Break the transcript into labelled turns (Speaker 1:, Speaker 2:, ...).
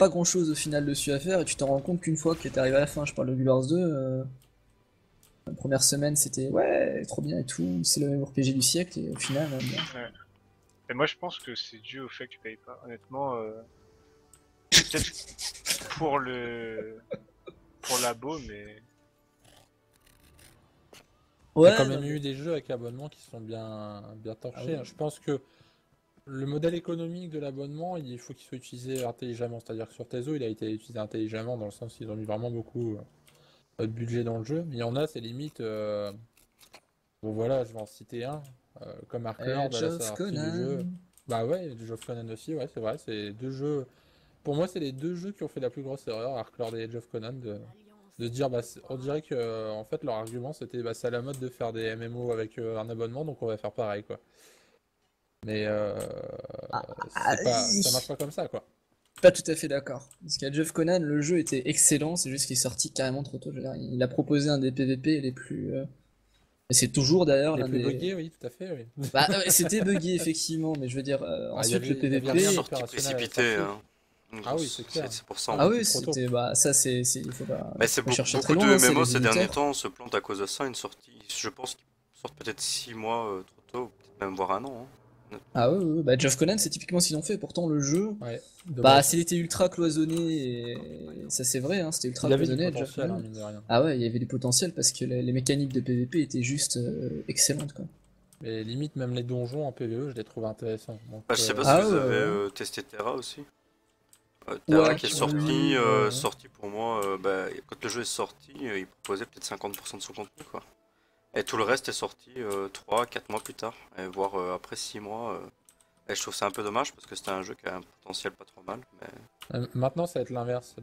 Speaker 1: pas grand chose au final dessus à faire et tu t'en rends compte qu'une fois que t'es arrivé à la fin. Je parle de Guild Wars 2, la première semaine c'était ouais, trop bien et tout, c'est le même RPG du siècle et au final, bon.
Speaker 2: Ouais. Et moi je pense que c'est dû au fait que tu payes pas. Honnêtement, c'est peut-être pour le pour l'abo, mais
Speaker 3: Il y a quand
Speaker 1: Ouais, non
Speaker 3: même
Speaker 1: mais.
Speaker 3: eu des jeux avec abonnement qui sont bien
Speaker 1: Ah
Speaker 3: torchés,
Speaker 1: oui.
Speaker 3: hein. Je pense que le modèle économique de l'abonnement, il faut qu'il soit utilisé intelligemment. C'est-à-dire que sur Tezo, il a été utilisé intelligemment dans le sens qu'ils ont mis vraiment beaucoup de budget dans le jeu. Mais il y en a, c'est limite. Bon voilà, je vais en citer un. Comme Ark Lord à
Speaker 1: Age
Speaker 3: la
Speaker 1: of
Speaker 3: sortie du jeu.
Speaker 1: Conan.
Speaker 3: Bah ouais, Age of Conan aussi, ouais, c'est vrai. C'est deux jeux. Pour moi, c'est les deux jeux qui ont fait la plus grosse erreur, Ark Lord et Age of Conan, de se dire, bah, on dirait que en fait leur argument c'était, bah, c'est à la mode de faire des MMO avec un abonnement, donc on va faire pareil, quoi. Mais
Speaker 1: Ah,
Speaker 3: ça marche pas comme ça, quoi.
Speaker 1: pas tout à fait d'accord. Parce qu'Age of Conan, le jeu était excellent, c'est juste qu'il est sorti carrément trop tôt. Je veux dire, il a proposé un des PVP les plus. Et c'est toujours d'ailleurs
Speaker 3: Les
Speaker 1: l'un
Speaker 3: plus
Speaker 1: des.
Speaker 3: buggés, oui, tout à fait, oui.
Speaker 1: Bah, c'était buggé effectivement, mais je veux dire,
Speaker 3: Ah,
Speaker 1: ensuite le
Speaker 3: il y avait
Speaker 4: Une
Speaker 3: rien
Speaker 1: PVP.
Speaker 4: sortie
Speaker 3: d'opérationnel à la
Speaker 4: précipitée,
Speaker 3: sortie.
Speaker 4: hein. Une
Speaker 3: Ah oui, c'est
Speaker 4: grosse...
Speaker 3: clair.
Speaker 4: C'est pour ça,
Speaker 1: Ah
Speaker 4: en
Speaker 3: Beaucoup
Speaker 1: oui,
Speaker 4: fait.
Speaker 3: trop tôt.
Speaker 1: c'était. Bah, ça, il
Speaker 4: Mais c'est
Speaker 1: faut chercher très
Speaker 4: beaucoup
Speaker 1: loin,
Speaker 4: de
Speaker 1: hein, c'est
Speaker 4: MMO
Speaker 1: les
Speaker 4: ces derniers
Speaker 1: éditeurs.
Speaker 4: temps se plantent à cause de ça. Une sortie, je pense qu'ils sortent peut-être 6 mois trop tôt, peut-être même voire un an, hein.
Speaker 1: Ah oui, oui, bah, Age of Conan, c'est typiquement ce qu'ils ont fait. Pourtant, le jeu.
Speaker 3: Ouais,
Speaker 1: Bah,
Speaker 3: dommage.
Speaker 1: s'il était ultra cloisonné, et ça c'est vrai, hein, c'était ultra
Speaker 3: Il avait du
Speaker 1: cloisonné, Age of
Speaker 3: potentiel, hein,
Speaker 1: Conan.
Speaker 3: mine de rien.
Speaker 1: Ah ouais, il y avait du potentiel parce que les mécaniques de PVP étaient juste excellentes, quoi.
Speaker 3: Mais limite, même les donjons en PvE, je les trouve intéressants. Donc,
Speaker 4: Bah, je sais pas si
Speaker 1: Ah
Speaker 4: vous
Speaker 1: ouais,
Speaker 4: avez
Speaker 1: ouais.
Speaker 4: testé Terra aussi. Terra
Speaker 1: Ouais,
Speaker 4: qui est
Speaker 2: ouais, Terra.
Speaker 4: sorti,
Speaker 1: oui, ouais.
Speaker 4: sorti pour moi, bah, quand le jeu est sorti, il proposait peut-être 50% de son contenu, quoi. Et tout le reste est sorti 3-4 mois plus tard, et voire après 6 mois. Et je trouve ça un peu dommage parce que c'était un jeu qui a un potentiel pas trop mal. Mais...
Speaker 3: Maintenant, ça va être l'inverse.